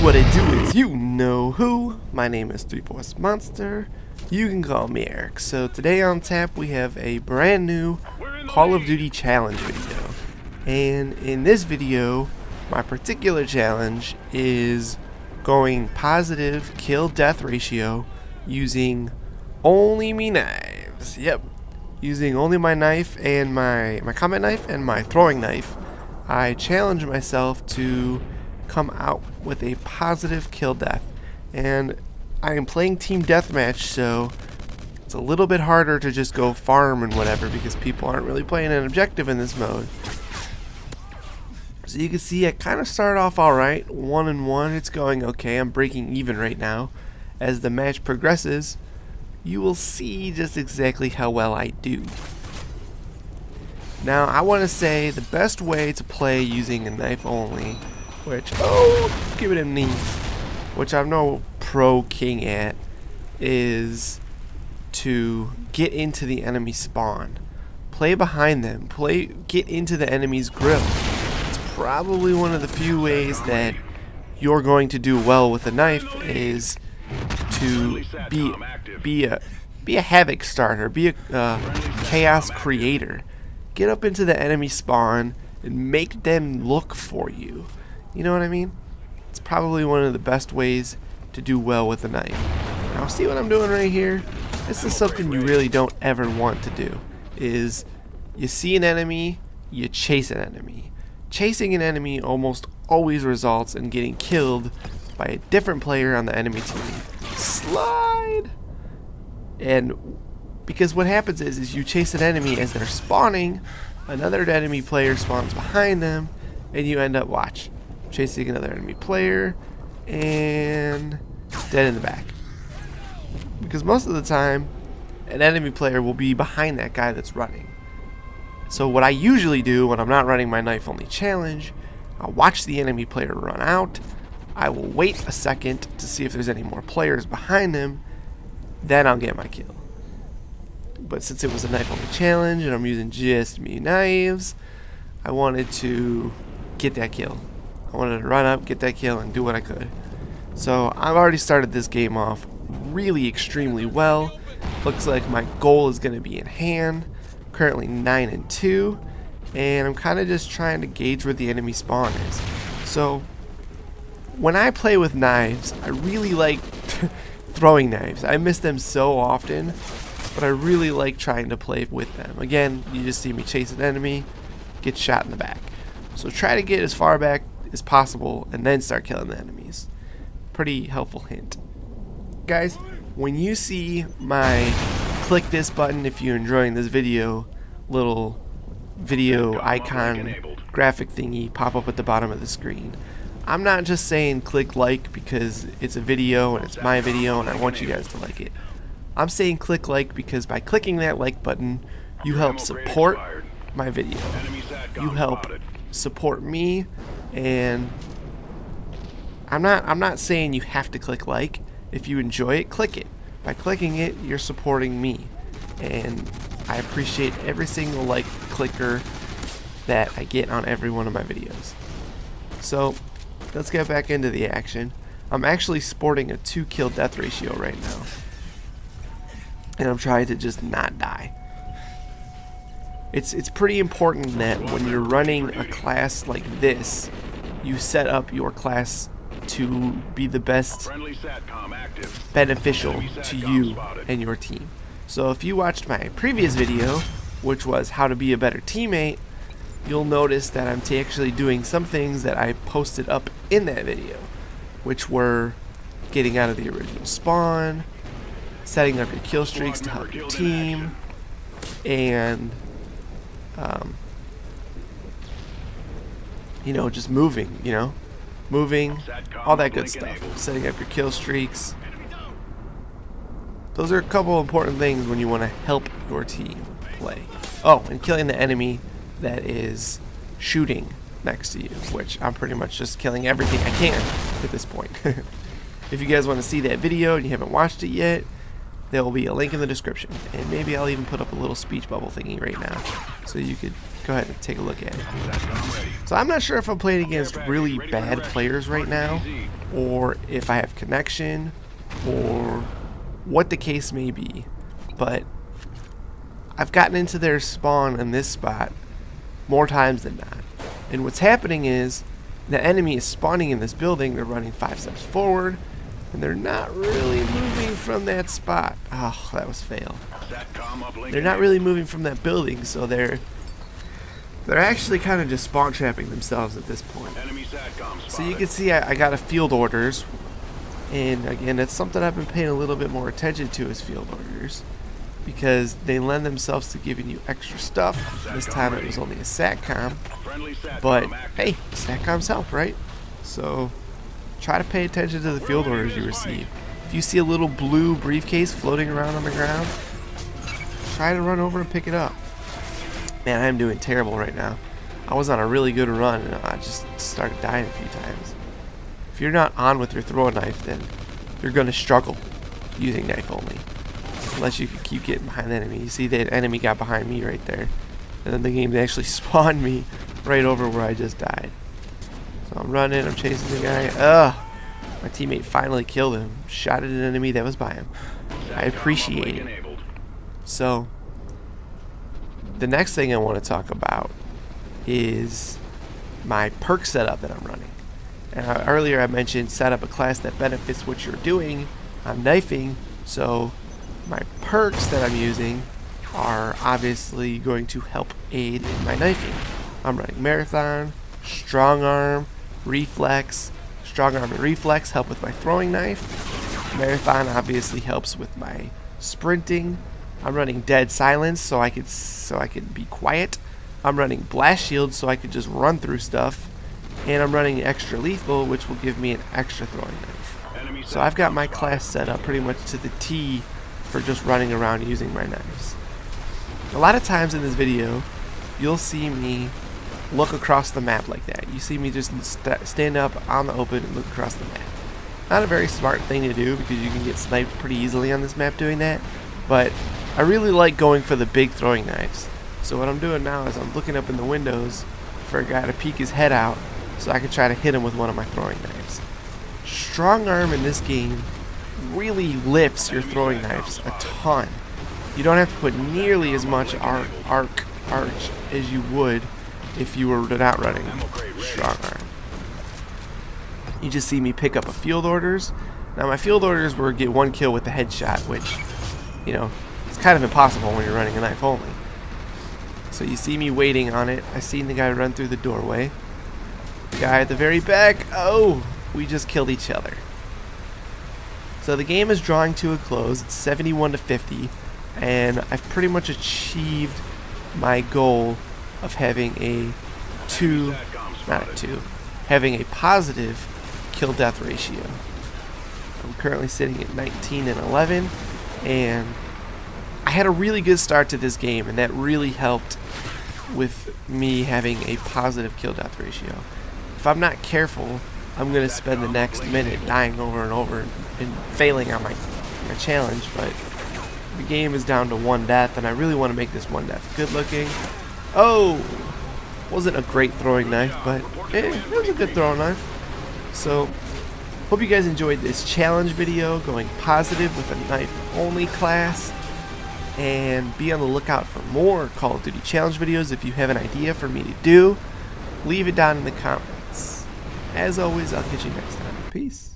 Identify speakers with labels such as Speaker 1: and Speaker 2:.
Speaker 1: what it do, it's you know who. My name is 3 Force Monster. You can call me Eric. So today on tap we have a brand new Call of Duty challenge video. And in this video, my particular challenge is going positive kill death ratio using only me knives. Yep. Using only my knife and my combat knife and my throwing knife. I challenge myself to come out with a positive kill death, and I am playing team deathmatch, so it's a little bit harder to just go farm and whatever because people aren't really playing an objective in this mode. So you can see I kind of started off alright, 1-1. It's going okay. I'm breaking even right now. As the match progresses, you will see just exactly how well I do. Now I want to say the best way to play using a knife only, which, give it a knee, which I'm no pro king at, is to get into the enemy spawn. Play behind them. Get into the enemy's grill. It's probably one of the few ways that you're going to do well with a knife is to be a havoc starter, be a chaos creator. Get up into the enemy spawn and make them look for you. You know what I mean? It's probably one of the best ways to do well with a knife. Now see what I'm doing right here? This is something you really don't ever want to do. Is you see an enemy, you chase an enemy. Chasing an enemy almost always results in getting killed by a different player on the enemy team. Slide! And because what happens is you chase an enemy as they're spawning, another enemy player spawns behind them, and you end up, chasing another enemy player and dead in the back. Because most of the time, an enemy player will be behind that guy that's running. So what I usually do when I'm not running my knife only challenge, I'll watch the enemy player run out. I will wait a second to see if there's any more players behind them. Then I'll get my kill. But since it was a knife only challenge and I'm using just me knives, I wanted to get that kill. I wanted to run up, get that kill, and do what I could. So I've already started this game off really extremely well. Looks like my goal is going to be in hand. I'm currently 9-2, and I'm kind of just trying to gauge where the enemy spawn is. So when I play with knives, I really like throwing knives. I miss them so often, but I really like trying to play with them. Again, you just see me chase an enemy, get shot in the back. So try to get as far back as possible and then start killing the enemies. Pretty helpful hint. Guys, when you see my click this button if you're enjoying this video, little video icon graphic thingy pop up at the bottom of the screen, I'm not just saying click like because it's a video and it's my video and I want you guys to like it. I'm saying click like because by clicking that like button, you help support my video. You help support me, and I'm not saying you have to click like. If you enjoy it, click it. By clicking it, you're supporting me, and I appreciate every single like clicker that I get on every one of my videos. So let's get back into the action. I'm actually sporting a 2 kill death ratio right now, and I'm trying to just not die. It's pretty important that when you're running a class like this, you set up your class to be the best beneficial to you and your team. So if you watched my previous video, which was how to be a better teammate, you'll notice that I'm actually doing some things that I posted up in that video, which were getting out of the original spawn, setting up your kill streaks to help your team, and just moving, all that good stuff. Setting up your kill streaks. Those are a couple important things when you want to help your team play. Oh, and killing the enemy that is shooting next to you, which I'm pretty much just killing everything I can at this point. If you guys want to see that video and you haven't watched it yet, there will be a link in the description, and maybe I'll even put up a little speech bubble thingy right now so you could go ahead and take a look at it. So I'm not sure if I'm playing against really bad players right now, or if I have connection, or what the case may be. But I've gotten into their spawn in this spot more times than not. And what's happening is the enemy is spawning in this building. They're running 5 steps forward, and they're not really moving from that spot. Oh, that was fail. They're not really moving from that building, so they're actually kind of just spawn trapping themselves at this point. So you can see I got a field orders, and again, it's something I've been paying a little bit more attention to is field orders, because they lend themselves to giving you extra stuff. This time it was only a SATCOM, but hey, SATCOMs help, right? So try to pay attention to the field orders you receive. If you see a little blue briefcase floating around on the ground, try to run over and pick it up. Man, I'm doing terrible right now. I was on a really good run and I just started dying a few times. If you're not on with your throwing knife, then you're going to struggle using knife only. Unless you can keep getting behind the enemy. You see that enemy got behind me right there. And then the game actually spawned me right over where I just died. So I'm running, I'm chasing the guy. Ugh! My teammate finally killed him. Shot at an enemy that was by him. I appreciate it. So, the next thing I want to talk about is my perk setup that I'm running. And earlier I mentioned set up a class that benefits what you're doing. I'm knifing, so my perks that I'm using are obviously going to help aid in my knifing. I'm running Marathon, Strong Arm, Reflex. Strong Arm and Reflex help with my throwing knife. Marathon obviously helps with my sprinting. I'm running Dead Silence so I could be quiet. I'm running Blast Shield so I could just run through stuff. And I'm running Extra Lethal, which will give me an extra throwing knife. So I've got my class set up pretty much to the T for just running around using my knives. A lot of times in this video, you'll see me look across the map like that. You see me just stand up on the open and look across the map. Not a very smart thing to do because you can get sniped pretty easily on this map doing that, but I really like going for the big throwing knives. So what I'm doing now is I'm looking up in the windows for a guy to peek his head out so I can try to hit him with one of my throwing knives. Strong Arm in this game really lifts your throwing knives a ton. You don't have to put nearly as much arch as you would if you were not running Strong Arm. You just see me pick up a field orders. Now my field orders were get 1 kill with the headshot, which, you know, it's kind of impossible when you're running a knife only. So you see me waiting on it. I seen the guy run through the doorway. The guy at the very back, oh, we just killed each other. So the game is drawing to a close. It's 71-50, and I've pretty much achieved my goal of having having a positive kill death ratio. I'm currently sitting at 19 and 11, and I had a really good start to this game, and that really helped with me having a positive kill death ratio. If I'm not careful, I'm going to spend the next minute dying over and over and failing on my challenge, but the game is down to 1 death, and I really want to make this 1 death good looking. Oh! Wasn't a great throwing knife, but it was a good throwing knife. So, hope you guys enjoyed this challenge video going positive with a knife only class. And be on the lookout for more Call of Duty challenge videos. If you have an idea for me to do, leave it down in the comments. As always, I'll catch you next time. Peace.